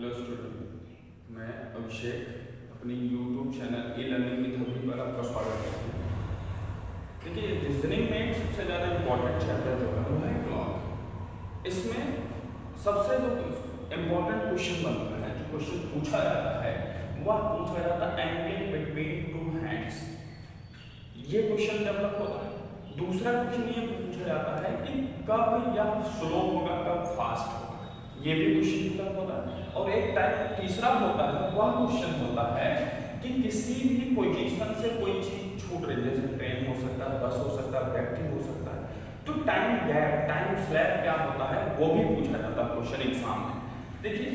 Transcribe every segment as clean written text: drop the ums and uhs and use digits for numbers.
Hello student, मैं अभिषेक अपनी YouTube channel e learning with अभी पर आपका स्वागत करता हूँ। देखिए, रीजनिंग में सबसे ज़्यादा इम्पोर्टेंट चैप्टर जो है वो है क्लॉक। इसमें सबसे जो इम्पोर्टेंट क्वेश्चन बनता है, जो क्वेश्चन पूछा जाता है वह पूछा जाता है एंगल बिटवीन टू हैंड्स। ये क्वेश्चन डेवलप होता है। दूसरा क्वेश्चन ये पूछा जाता है कि कब यह स्लो होगा, कब फास्ट होगा, ये भी क्वेश्चन डेवलप होता है। और एक टाइप तीसरा होता है, वह क्वेश्चन होता है कि किसी भी पोजीशन से कोई चीज छूट रही है, जैसे ट्रेन हो सकता है, बस हो सकता है, व्यक्ति हो सकता है, तो टाइम गैप, टाइम स्लैब क्या होता है वो भी पूछा जाता है क्वेश्चन एग्जाम में। देखिए,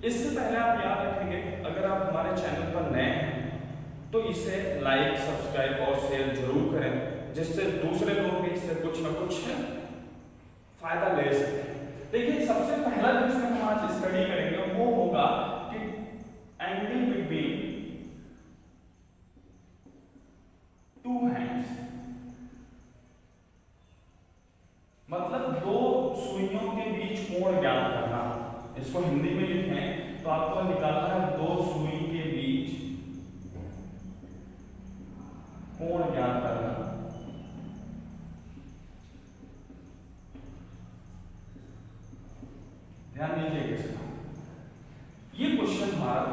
इससे पहले आप याद रखेंगे, अगर आप हमारे चैनल पर नए हैं तो इसे लाइक, सब्सक्राइब और शेयर जरूर करें, जिससे दूसरे लोग भी इससे कुछ ना कुछ फायदा ले सकें। देखिए, सबसे पहला जिसमें हम आज स्टडी करेंगे वो होगा कि एंगल बिटवीन टू हैंड्स, मतलब दो सुइयों के बीच कोण ज्ञात करना। इसको हिंदी में लिखें तो आपको निकालना है दो सुई के बीच कोण ज्ञात करना। ध्यान दीजिए इसका, ये क्वेश्चन हमारा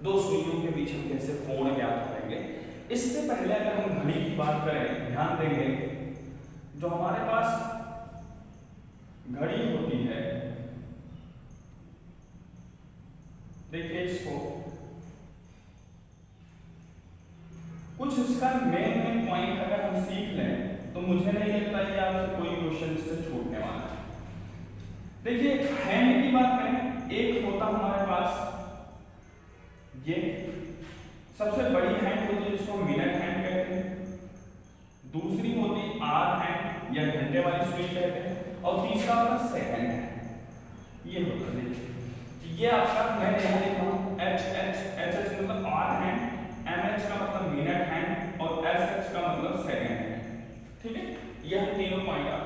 दो सुइयों के बीच हम कैसे कोण ज्ञात करेंगे। इससे पहले अगर हम घड़ी की बात करें, ध्यान देंगे जो हमारे पास घड़ी होती है, देखिए इसको कुछ इसका मेन पॉइंट अगर हम सीख लें तो मुझे नहीं लगता ये आपसे कोई क्वेश्चन इससे छूटने वाला है। देखिए, हैंड की बात करें, एक होता हमारे पास ये सबसे बड़ी हैंड होती है जिसको मिनट हैंड कहते हैं, दूसरी होती आवर हैंड या घंटे वाली सुई कहते हैं, और तीसरा होता सेकंड हैंड। ये होता है, देखिए ये आपका, मैं यहाँ लिख रहा हूँ एच मतलब आवर हैंड, एम का मतलब मिनट हैंड और एस का मतलब सेकंड हैंड। ठीक है, यह तीनों पॉइंट आप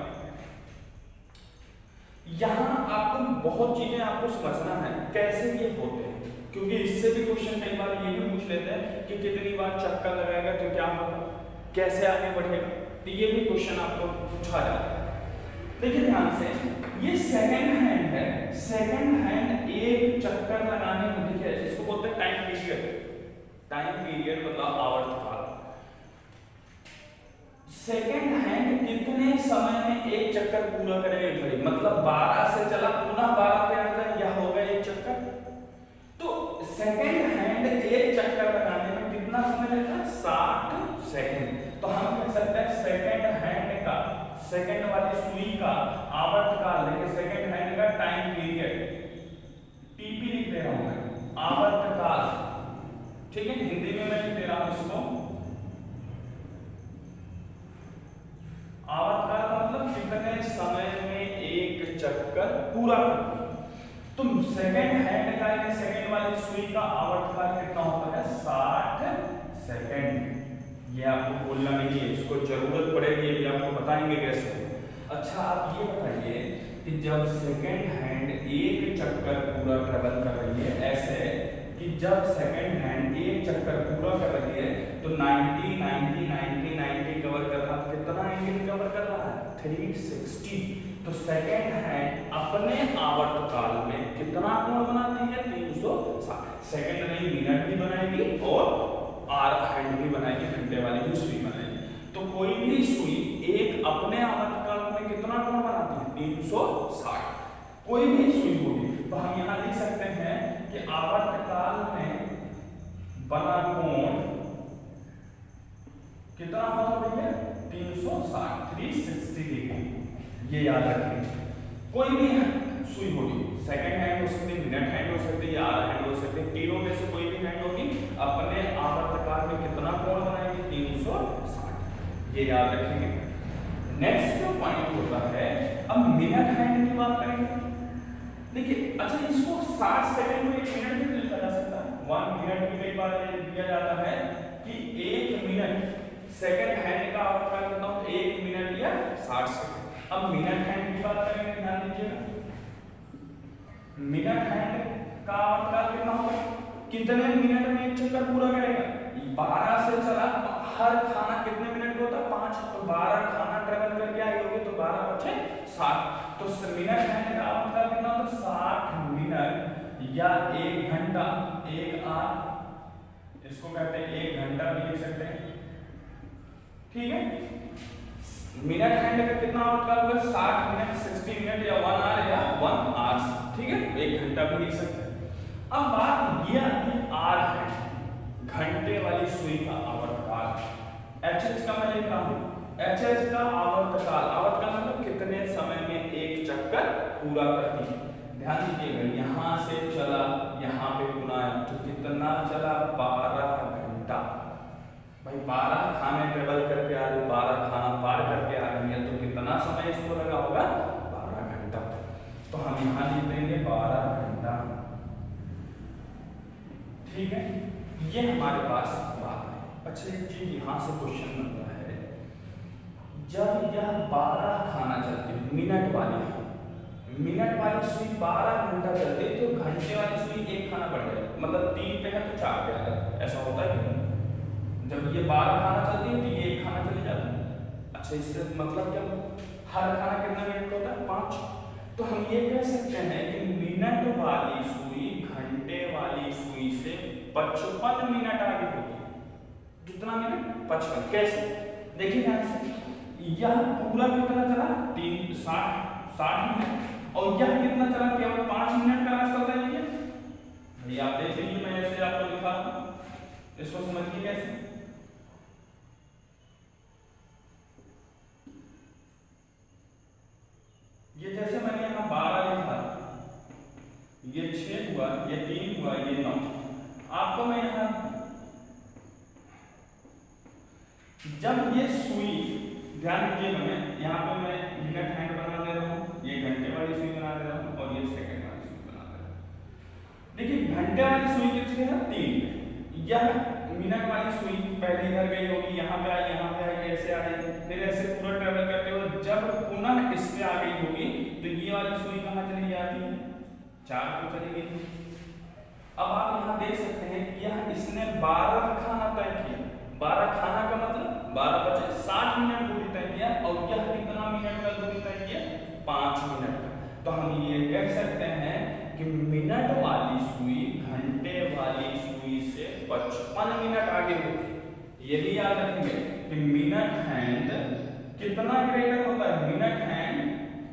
यहाँ आपको बहुत चीजें आपको समझना है कैसे ये होते हैं, क्योंकि इससे भी क्वेश्चन कई बार ये भी पूछ लेते हैं कि कितनी बार चक्कर लगाएगा तो क्या होगा, कैसे आगे बढ़ेगा, तो ये भी क्वेश्चन आपको पूछा जाता है। देखिए ध्यान से, ये सेकंड हैंड है। सेकंड हैंड एक चक्कर लगाने में, देखिए इसको बोलते हैं टाइम पीरियड। टाइम पीरियड मतलब आवर्तकाल। सेकंड हैंड कितने समय में एक चक्कर पूरा करेगा घड़ी, मतलब 12 से चला पुनः 12 पे आ जाए, यह होगा एक चक्कर। तो सेकंड हैंड एक चक्कर लगाने में कितना समय लेता है, 60 सेकंड। तो हम कह सकते हैं सेकंड हैंड का, सेकंड वाली सुई का आवर्तकाल, देखिए सेकंड हैंड का टाइम पीरियड, टीपी लिख दे रहा हूं मैं, आवर्तकाल। ठीक है, हिंदी में मैं लिख दे रहा हूं इसको, आवर्तकाल मतलब कितने समय में एक चक्कर पूरा करना। तो सेकंड हैंड का या सेकंड वाली सुई का आवर्तकाल कितना होता है, 60 सेकंड। ये आपको बोलना नहीं है, इसको जरूरत पड़ेगी, ये भी आपको बताएंगे कैसे। अच्छा, आप ये बताइए कि जब सेकंड हैंड एक चक्कर पूरा ट्रेवल कर रही है, ऐसे कि जब सेकंड हैंड एक चक्कर पूरा कर रही है तो 90 90 90 90 कवर कर रहा है, कितना एंगल कवर कर रहा है, 360। तो सेकंड हैंड अपने आवर्तकाल में कितना कोण बनाती है, 360। सेकंड नहीं, मिनट भी बनाएगी और आवर हैंड भी बनाएगी, घंटे वाली भी सुई बनाएगी। तो कोई भी सुई एक अपने आवर्तकाल में कितना कोण बनाती है, 360। कोई भी सुई होगी तो हम यहाँ लिख सकते हैं कि आवर्तकाल में बना कोण कितना होता है भैया, 360, 360 डिग्री। ये याद रखें, कोई भी सुई होगी, सेकंड हैंड हो सकती है, मिनट हैंड हो सकती है या आवर हैंड हो सकती है, तीनों में से कोई भी हैंड होगी, अपने आवर्तकाल में कितना कोण बनाएगी, 360। ये याद रखेंगे। नेक्स्ट जो पॉइंट होता है, अब मिनट हैंड की बात करेंगे। देखिए, अच्छा इसको 60 सेकंड में 1 मिनट भी लिखा जा सकता है। 1 मिनट भी कई बार दिया जाता है कि 1 मिनट, सेकंड हैंड का आवर्तकाल कितना होता है, 1 मिनट या 60 सेकंड। अब मिनट हैंड की बात करेंगे, ध्यान दीजिएगा, मिनट हैंड का आवर्तकाल कितना होगा, कितने मिनट में एक चक्कर पूरा करेगा। 12 से चला, हर खाना कितने मिनट का होता है, 5, तो 12 खाना ट्रेवल करके आए होगे तो 12 बचे 60, तो मिनट हैंड का आवर्तकाल कितना होता है, 60 मिनट या 1 घंटा, 1 आवर, इसको कहते हैं 1 घंटा भी लिख सकते हैं, ठीक है। मिनट हैंड का कितना आवर्तकाल होगा, 60 मिनट, 60 मिनट या 1 आवर या 1 आवर्स, ठीक है, 1 घंटा भी लिख सकते हैं। अब बात ये आती है आर है, घंटे वाली सुई का आवर्तकाल। एचएच का मैं लिख रहा हूं, एचएच का आवर्तकाल, आवर्तकाल मतलब कितने समय में एक चक्कर पूरा करती है। ध्यान दीजिएगा, यहां से चला, यहां पे गुना तो कितना चला, 12 घंटा। भाई 12 खाने ट्रेवल करके आ रही, 12 खाना पार करके आ रही है, तो कितना समय इसको लगा होगा, 12 घंटा। तो हम यहां लिख देंगे 12 घंटा, ठीक है। ये हमारे पास बात है। अच्छा एक चीज यहां से क्वेश्चन बनता है, जब यह 12 खाना चलती है, मिनट वाली सुई 12 घंटा चलती है, तो घंटे वाली सुई 1 खाना बढ़ जाएगा, मतलब 3 पे है तो 4 पे आ जाएगा, ऐसा होता है कि जब ये 12 खाना चलती है तो ये 1 खाना चले जाता है। अच्छा इससे मतलब क्या, हर खाना कितना मिनट का होता है, 5। तो हम ये कह सकते हैं कि मिनट वाली सुई घंटे वाली सुई से 55 मिनट आगे होगी। कितना मिनट, 55। कैसे, देखिए ध्यान से, यह पूरा कितना चला, 60 मिनट, और यह कितना चला, केवल 5 मिनट का रास्ता तय किया। ये आप देख लीजिए, मैं ऐसे आपको लिखा हूं, इसको समझिए कैसे। ये जैसे मैंने यहां 12 लिखा, ये 6 हुआ, ये 3 हुआ, ये 9। आपको मैं यहां, जब ये सुई, ध्यान दीजिएगा, मैं यहां पे मैं मिनट हैंड बना दे रहा हूं, ये घंटे वाली सुई बना दे रहा हूं, और ये सेकंड वाली सुई बना दे रहा हूं। देखिए घंटे वाली सुई कितने है, 3 पे। यह मिनट वाली सुई पहले इधर गई होगी, यहाँ पे आई, यहाँ पे आई, ऐसे आ रही, फिर ऐसे पूरा ट्रेवल करते हुए जब पुनः इस पे आ गई होगी, तो ये वाली सुई कहाँ चली जाती है, 4 पे चली गई। अब आप यहाँ देख सकते हैं कि यह इसने 12 खाना तय किया, 12 खाना का मतलब 12 बचे 60 मिनट दूरी तय किया, और यह कितना मिनट का दूरी तय किया, 5 मिनट का। तो हम ये कह सकते हैं कि मिनट वाली सुई घंटे वाली सुई से 55 मिनट आगे होती। ये भी याद रखेंगे कि मिनट हैंड कितना ग्रेटर होता है, मिनट हैंड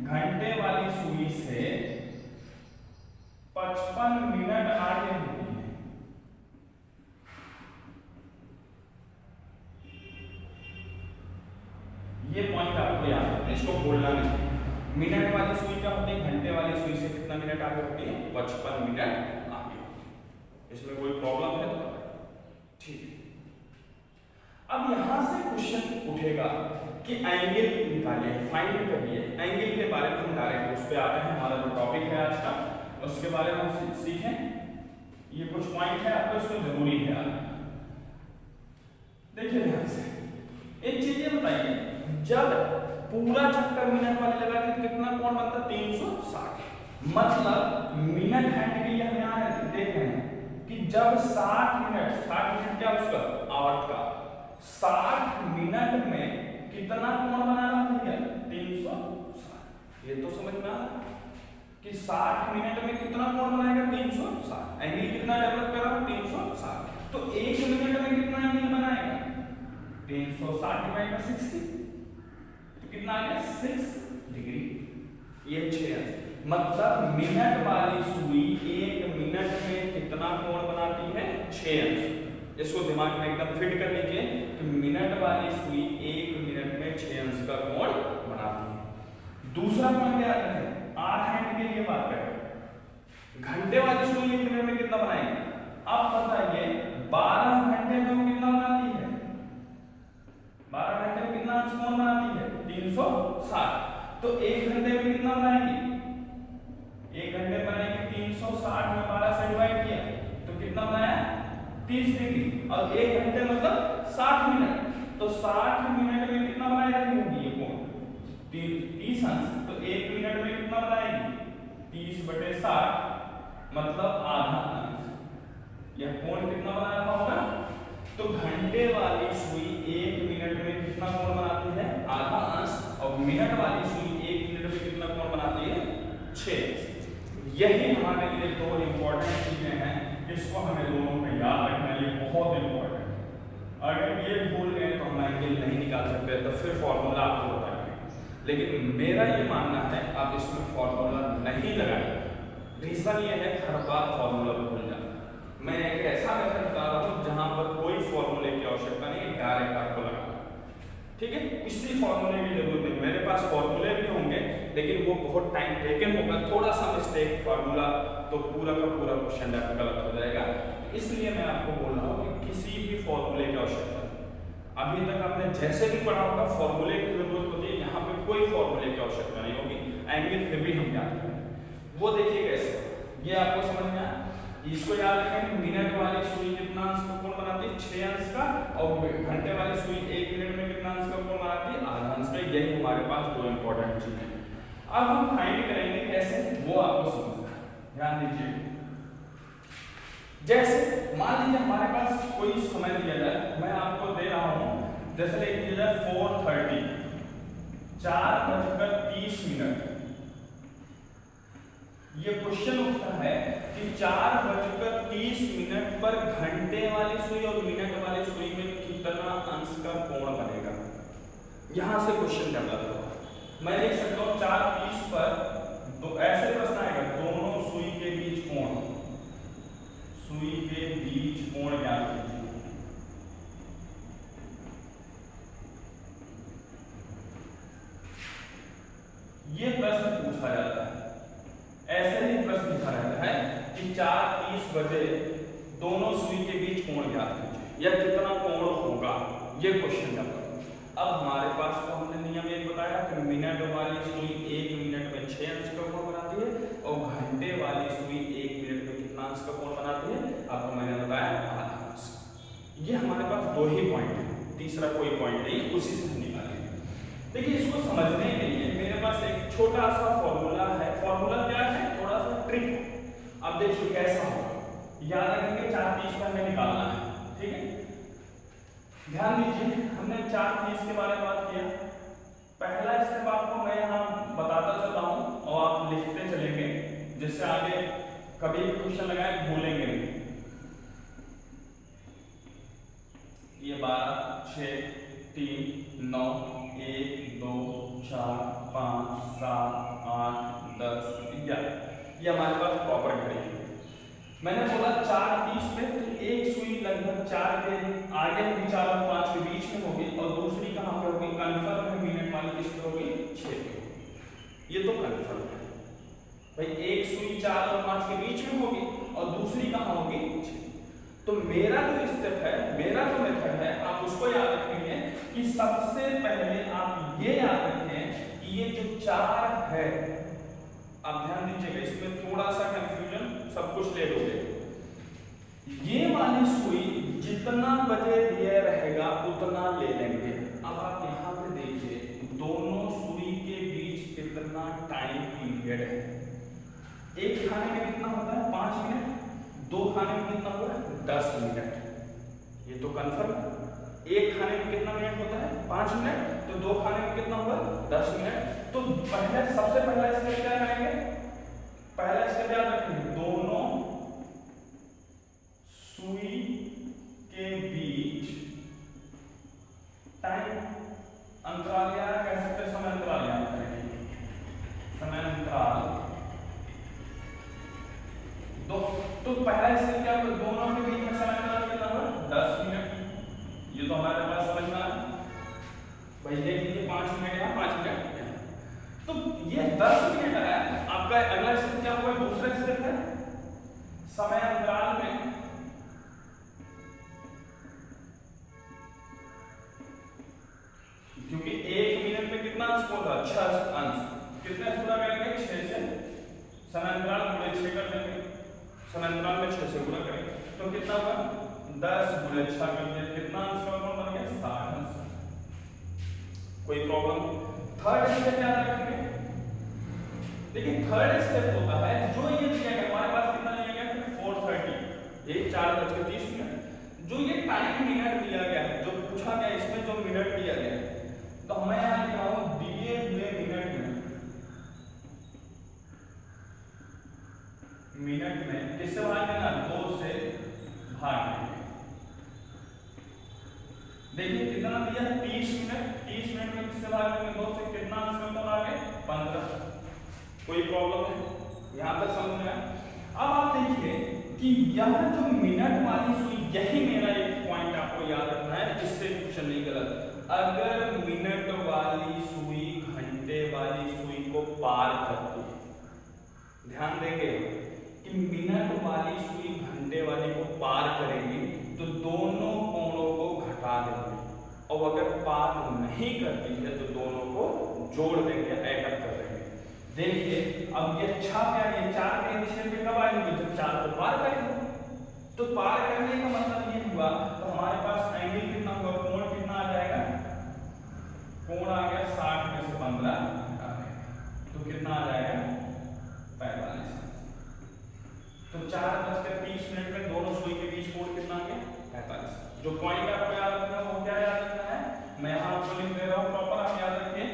घंटे वाली सुई से 55 मिनट आगे होती है। ये पॉइंट आपको याद रखना, इसको बोलना नहीं। मिनट वाली सुई क्या होती है, घंटे वाली सुई से कितना मिनट आगे होती है, 55 मिनट आगे होती है। इसमें कोई प्रॉब्लम है तो ठीक है। अब यहां से क्वेश्चन उठेगा कि एंगल निकालिए, फाइंड करिए एंगल के बारे में। हम डायरेक्ट उस पे आते हैं, हमारा जो टॉपिक है आज का, उसके बारे में हम सीखें। ये कुछ पॉइंट है आपको इसमें जरूरी है। देखिए ध्यान से एक चीज ये बताइए, जब पूरा चक्कर मिनट वाली लगाते तो कितना कोण बनता है, 360। मतलब मिनट हैंड के लिए हम यहाँ देख रहे हैं कि जब 60 मिनट क्या उसका आवर्तकाल, 60 मिनट में कितना कोण बनाना है, 360। ये तो समझ में आ रहा कि 60 मिनट में कितना कोण बनाएगा, 360। एंगल कितना डेवलप कर रहा है, 360। तो 1 मिनट में कितना एंगल बनाएगा, 360 डिवाइड बाय 60, तो कितना आ गया, 6 डिग्री। ये 6 मतलब मिनट वाली सुई 1 मिनट में कितना कोण बनाती है, 6 अंश। इसको दिमाग में एकदम फिट कर लीजिए कि मिनट वाली सुई 1 मिनट में 6 अंश का कोण बनाती है। दूसरा पॉइंट क्या है, आर हैंड के लिए बात करें, घंटे वाली सुई 1 मिनट में कितना बनाएगी। अब बताइए 12 घंटे में वो कितना बनाती है, 12 घंटे में कितना अंश कोण बनाती है, 360। तो 1 घंटे में कितना बनाएगी, 1 घंटे बनाएगी 360 में 12 से डिवाइड किया तो कितना बनाया, 30 डिग्री। और 1 घंटे मतलब 60 मिनट, तो 60 मिनट में कितना बनाई जाती होगी ये कोण, 30 अंश। तो 1 मिनट में कितना बनाएगी, 30/60 मतलब आधा अंश। यह कोण कितना बना रहा होगा? तो घंटे वाली सुई 1 मिनट में कितना कोण बनाती है? आधा अंश। और मिनट वाली सुई 1 मिनट में कितना कोण बनाती है? 6। यही हमारे लिए दो इंपॉर्टेंट चीजें हैं, इसको हमें दोनों को याद रखना, ये बहुत इंपॉर्टेंट है। अगर ये भूल गए तो हम एंगल नहीं निकाल सकते, तो फिर फॉर्मूला आपको बताएंगे। लेकिन मेरा ये मानना है आप इसमें फॉर्मूला नहीं लगाएंगे। रीजन ये है हर बार फॉर्मूला भूल जाना। मैं एक ऐसा मेथड बता रहा हूँ जहां पर कोई फॉर्मूले की आवश्यकता नहीं, डायरेक्ट आपको लगाना, ठीक है? किसी फॉर्मूले की जरूरत नहीं। मेरे पास फॉर्मूले भी होंगे लेकिन वो बहुत टाइम टेकन होगा, थोड़ा सा मिस्टेक फॉर्मूला तो पूरा का पूरा क्वेश्चन गलत हो जाएगा। इसलिए मैं आपको बोल रहा हूँ कि किसी भी फॉर्मूले की आवश्यकता नहीं। अभी तक आपने जैसे भी पढ़ा होगा फॉर्मूले की जरूरत होती है, यहाँ पे कोई फॉर्मूले की आवश्यकता नहीं होगी। एंगल फिर भी हम याद करेंगे। वो देखिए कैसे, ये आपको समझ में आया? इसको याद रखें, मिनट वाली सुई कितना अंश का कोण बनाती है? 6 अंश का। और घंटे वाली सुई 1 मिनट में कितना अंश का कोण बनाती है? आधा अंश का। यही हमारे पास दो इंपॉर्टेंट चीजें हैं। अब हम फाइंड करेंगे कैसे, वो आपको समझना है, ध्यान दीजिए। जैसे मान लीजिए हमारे पास कोई समय दिया जाए, मैं आपको दे रहा हूं, जैसे लिख दिया जाए 4:30, 4:30। ये क्वेश्चन उठता है कि 4:30 पर घंटे वाली सुई और मिनट वाली सुई में कितना अंश का कोण बनेगा। यहां से क्वेश्चन डेवलप होगा। मैं लिख सकता हूं 4:30 पर तो ऐसे प्रश्न आएगा, दोनों सुई के बीच कोण, सुई के बीच कोण ज्ञात कीजिए। ये प्रश्न पूछा जाता है, ऐसे ही प्रश्न लिखा रहता है कि 4:30 बजे दोनों सुई के बीच कोण ज्ञात कीजिए या कितना कोण होगा, ये क्वेश्चन है। अब हमारे पास तो हमने नियम एक बताया कि मिनट वाली सुई 1 मिनट में 6 अंश का कोण बनाती है और घंटे वाली सुई 1 मिनट में कितना अंश का कोण बनाती है? आपको मैंने बताया आधा अंश। ये हमारे पास दो ही पॉइंट है, तीसरा कोई पॉइंट नहीं, उसी से हम निकालेंगे। देखिए इसको समझने के लिए मेरे पास एक छोटा सा फॉर्मूला है। फॉर्मूला क्या है? थोड़ा सा ट्रिक। अब देखिए कैसा होगा, याद रखेंगे 4:30 पर हमें निकालना है, ठीक है? ध्यान दीजिए, हमने 4:30 के बारे में बात किया। पहला स्टेप आपको मैं यहाँ बताता चलता हूँ और आप लिखते चलेंगे, जिससे आगे कभी भी क्वेश्चन लगाए भूलेंगे नहीं। ये 12, 6, 3, 9, 1, 2, 4, 5, 7, 8, 10, 11। ये हमारे पास प्रॉपर घड़ी है। मैंने बोला 4:30 में तो एक सुई लगभग 4 के आगे होगी, 4 और 5 के बीच में होगी, और दूसरी कहाँ पे होगी? कन्फर्म है, मिनट वाली किस पे होगी? 6 पे। ये तो कन्फर्म है भाई, एक सुई 4 और 5 के बीच में होगी और दूसरी कहाँ होगी? 6। तो मेरा जो स्टेप है, मेरा जो मेथड है, आप उसको याद रखेंगे कि सबसे पहले आप ये याद रखें कि ये जो 4 है, आप ध्यान दीजिएगा, इसमें थोड़ा सा कंफ्यूजन, सब कुछ ले लोगे। ये वाली सुई जितना बजे दिया रहेगा उतना ले लेंगे। अब आप यहाँ पे देखिए, दोनों सुई के बीच कितना टाइम पीरियड है। एक खाने में कितना होता है? 5 मिनट। दो खाने में कितना होता है? 10 मिनट। ये तो कंफर्म है। एक खाने में कितना मिनट होता है? 5 मिनट। तो दो खाने में कितना होगा? 10 मिनट। तो पहले सबसे पहला स्टेप क्या करेंगे? पहला स्टेप याद रखेंगे, दोनों सुई के बीच टाइम अंतराल, या कह सकते हैं समय अंतराल, याद करेंगे समय अंतराल दो। तो पहला स्टेप क्या होगा? दोनों के बीच में समय अंतराल कितना होगा? 10 मिनट। ये तो हमारे पास समझ में आया भाई। देख लीजिए 5 मिनट यहाँ, 5 मिनट। तो ये 10 मिनट है। आपका अगला स्टेप क्या होगा? दूसरा स्टेप है समय अंतराल में क्योंकि 1 मिनट में कितना अंश होगा? 6 अंश। कितने गुणा करेंगे? 6 से। समय अंतराल गुणे 6 कर देंगे, समय अंतराल में 6 से गुणा करेंगे तो कितना होगा? 10 गुणे 6 करके कितना अंश का कोण बन गया? 60 अंश। कोई प्रॉब्लम? थर्ड स्टेप याद रखेंगे। देखिए थर्ड स्टेप होता है जो ये दिया है, हमारे पास कितना ये 4:30। जो ये टाइम मिनट दिया गया है, जो पूछा गया इसमें जो मिनट दिया गया है, तो मैं यहाँ लिख रहा हूँ दिए हुए मिनट में किससे भाग देना, 2 से भाग देंगे। देखिए कितना दिया है, 30 मिनट। 30 मिनट में किससे भाग देंगे, 2 से, कितना आंसर तो आ गए 15। कोई प्रॉब्लम है, यहाँ तक समझ में आया। अब आप देखिए कि यह जो मिनट वाली सुई, यही मेरा एक पॉइंट आपको याद रखना है, इससे क्वेश्चन नहीं गलत। अगर मिनट वाली सुई घंटे वाली सुई को पार करती है, ध्यान देंगे कि मिनट वाली सुई घंटे वाली को पार करेगी तो दोनों कोणों को घटा देंगे, और अगर पार नहीं करती है तो दोनों को जोड़ देंगे, ऐड कर देंगे। देखिए अब ये 6 क्या, ये 4 के 6 पे कब आएंगे, जब 4 को पार करेंगे। तो पार करने का मतलब ये हुआ, तो हमारे पास एंगल कितना हुआ, कोण कितना आ जाएगा, कोण आ गया 60 में से 15 आ गया, तो कितना आ जाएगा 45। तो 4:30 में दोनों सुई के बीच कोण कितना आ गया 45। जो पॉइंट आपको याद रखना है वो क्या याद रखना है, मैं यहाँ आपको लिख दे रहा हूँ, प्रॉपर आप याद रखिए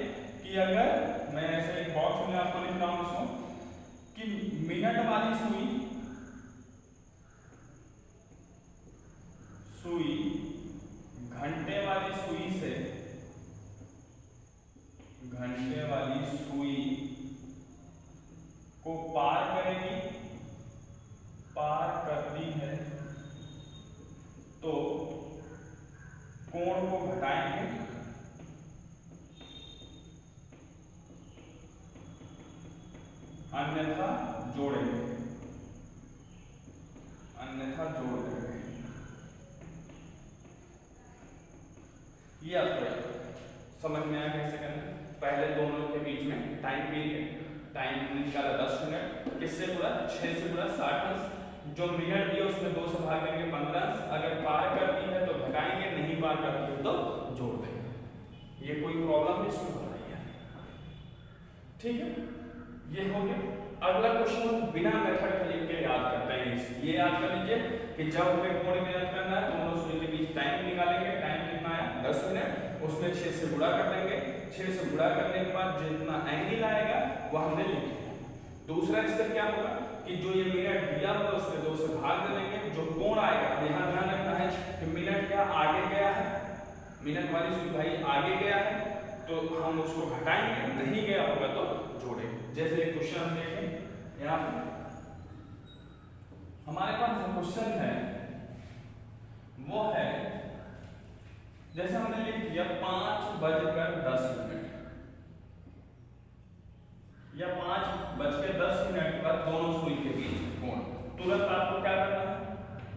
कि अगर मैं ऐसे एक बॉक्स में आपको लिख रहा हूँ इसको कि मिनट वाली सुई घंटे वाली सुई को पार करेगी, पार करती है तो कोण को घटाएंगे, अन्यथा जोड़ेंगे, अन्यथा जोड़ देंगे। ये आपको समझ में आया कैसे करना। पहले दोनों के बीच में टाइम पीरियड, टाइम निकाला 10 मिनट, किससे पूरा 6 से पूरा 60, जो मिनट दिया उसमें 2 से भाग देंगे 15, अगर पार करती है तो घटाएंगे, नहीं पार करती है तो जोड़ देंगे। ये कोई प्रॉब्लम इसमें नहीं है, ठीक है। ये हो गया। अगला क्वेश्चन बिना मेथड के लिख के याद करते हैं। ये याद कर लीजिए कि जब हमें कोण ज्ञात करना है तो दोनों सुई के बीच टाइम निकालेंगे, टाइम कितना है 10 मिनट, उसमें 6 से गुणा कर देंगे, 6 से गुणा करने के बाद जितना एंगल आएगा वो हमने लिख दिया। दूसरा स्टेप क्या होगा कि जो ये मिनट दिया हुआ उसमें 2 से भाग दे देंगे, जो कोण आएगा यहाँ ध्यान रखना है कि मिनट क्या आगे गया है, मिनट वाली सुई भाई आगे गया है तो हम उसको घटाएंगे, नहीं गया होगा तो जोड़ेंगे। जैसे क्वेश्चन हम देखें यहाँ पे हमारे पास जो क्वेश्चन है वो है, जैसे हमने लिख दिया 5:10 या 5:10 पर दोनों सुई के बीच कोण। तुरंत आपको क्या करना है,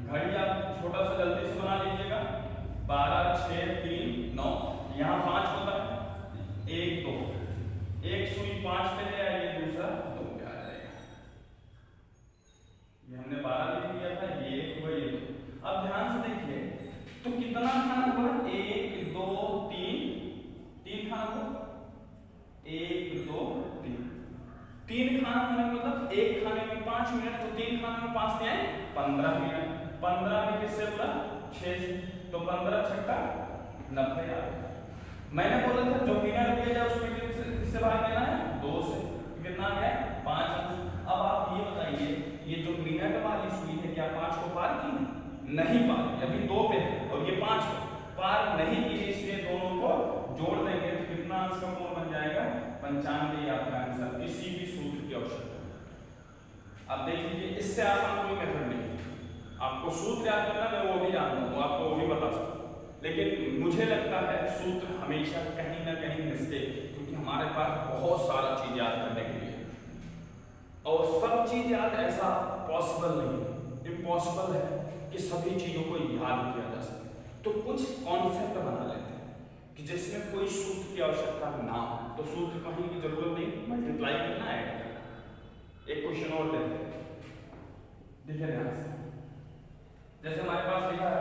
घड़ी आप छोटा सा जल्दी से बना लीजिएगा, 12, 6, 3, 9, यहाँ 5 होता है, 1, 2, एक सुई 5 पे ले आइए, दूसरा 2 पे आ जाएगा। ये हमने 12 लिख दिया था, ये 1 हुआ, ये 2। अब ध्यान से देखिए तो कितना खाना हुआ, 1, 2, 3 खाना हुआ, 1, 2, 3 खाना होने मतलब एक खाने में 5 मिनट, तो 3 खाने में 5 से 15 मिनट, 15 में किससे बोला 6, तो 15 छक्का 90 आ गया। मैंने बोला था जो मिनट दिया जाए उसमें किससे भाग देना है 2 से, कितना आ गया 5। अब आप ये बताइए ये जो मिनट वाली सुई है क्या 5 को पार की, नहीं पार, अभी 2 पे है और ये 5 पार नहीं की, इसलिए दोनों को जोड़ देंगे तो कितना आंसर कोण बन जाएगा 95। आपका आंसर किसी भी सूत्र की आवश्यकता। अब देख लीजिए इससे आसान कोई मेथड नहीं, आपको सूत्र याद करना मैं वो भी जानता हूँ, आपको वो भी बता सकता हूँ, लेकिन मुझे लगता है सूत्र हमेशा कहीं ना कहीं मिस्टेक, क्योंकि हमारे पास बहुत सारा चीज याद करने के लिए और सब चीज याद ऐसा पॉसिबल नहीं, इम्पॉसिबल है कि सभी चीजों को याद किया जा सके। तो कुछ कॉन्सेप्ट बना लेते हैं कि जिसमें कोई सूत्र की आवश्यकता ना हो, तो सूत्र कहीं की जरूरत नहीं, मल्टीप्लाई करना, ऐड करना। एक क्वेश्चन और लेते हैं, देखिए ध्यान से, जैसे हमारे पास लिखा है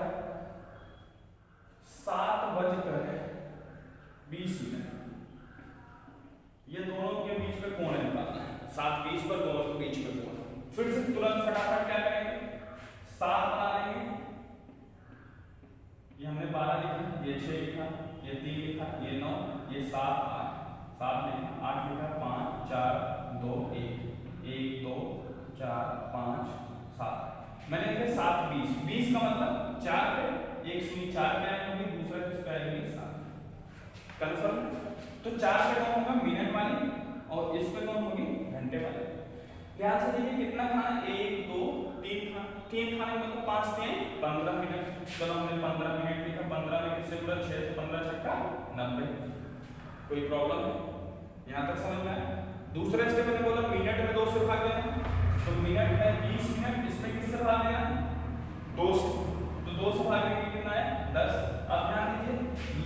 7:20, ये दोनों के बीच में कोण निकालना है, 7:20 पर दोनों के बीच में कोण। फिर से तुरंत फटाफट क्या करेंगे, 7 ये हमने 12 लिखा, ये 6 लिखा, ये 3 लिखा, ये 9, ये 7 8, 7 लिखा, 8 लिखा, 5 4 2 1, 1 2 4 5 7, मैंने लिखा 7 20, 20 का मतलब 4 पे एक सुई 4 पे आई होगी, दूसरा किस पे आएगी 7, कंफर्म। तो 4 पे कौन होगा मिनट वाली और इस पे कौन होगी घंटे वाली। ध्यान से देखिए कितना खाना, 1 2 3 खाना, 3 खाने मतलब 5 3 15 मिनट। चलो हमने 15 मिनट लिखा, 15 मिनट से पूरा 6 से 15 छक्का 90। कोई प्रॉब्लम है? यहाँ तक समझ में आया? दूसरे स्टेप मैंने बोला मिनट में 2 से भाग देना, तो मिनट में 20 मिनट, इसमें किससे भाग देना 2 से, तो 2 से भागने के कितना है 10। अब ध्यान दीजिए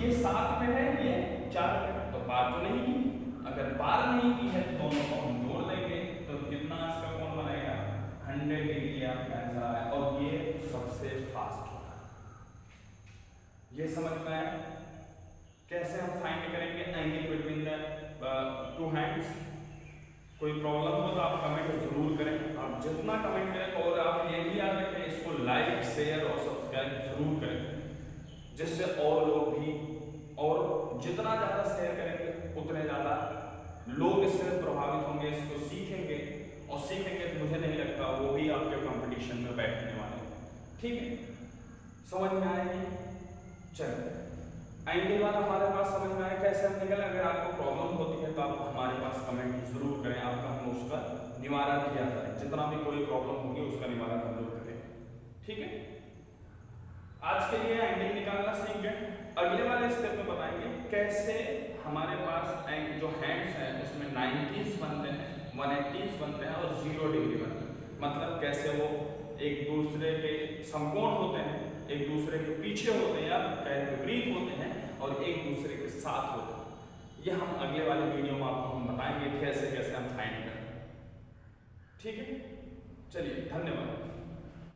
ये 7 पे है, ये 4 पे है, तो पार तो नहीं की। अगर पार नहीं की है तो दोनों को हम जोड़ देंगे, तो कितना इसका कोण बनेगा 100 डिग्री आपका आंसर आया। और ये सबसे फास्ट होगा। ये समझ में आया कैसे हम फाइंड करेंगे angle between the two hands. कोई प्रॉब्लम हो तो आप कमेंट जरूर करें, आप जितना कमेंट करें। और आप ये भी याद रखें इसको लाइक शेयर और सब्सक्राइब जरूर करें, जिससे और लोग भी, और जितना ज़्यादा शेयर करेंगे उतने ज़्यादा लोग इससे प्रभावित होंगे, इसको सीखेंगे, और सीखेंगे तो मुझे नहीं लगता वो भी आपके कंपटीशन में बैठने वाले हैं। ठीक है, समझ में आएगी? चलिए एंगल वाला हमारे पास समझ में आया कैसे हम निकले। अगर आपको प्रॉब्लम होती है तो आप हमारे पास कमेंट जरूर करें, आपका हम उसका निवारण किया जाए। जितना भी कोई प्रॉब्लम होगी उसका निवारण हम लोग करें। ठीक है, आज के लिए एंगल निकालना सीख गए। अगले वाले स्टेप में बताएंगे कैसे हमारे पास जो हैंड्स हैं उसमें 90s बनते हैं, 180s बनते हैं और 0 डिग्री बनते हैं। मतलब कैसे वो एक दूसरे के समकोण होते हैं, एक दूसरे के पीछे होते हैं या विपरीत होते हैं, और एक दूसरे के साथ होते हैं। ये हम अगले वाले वीडियो में आपको हम बताएंगे कैसे कैसे हम फाइंड करें। ठीक है, चलिए धन्यवाद।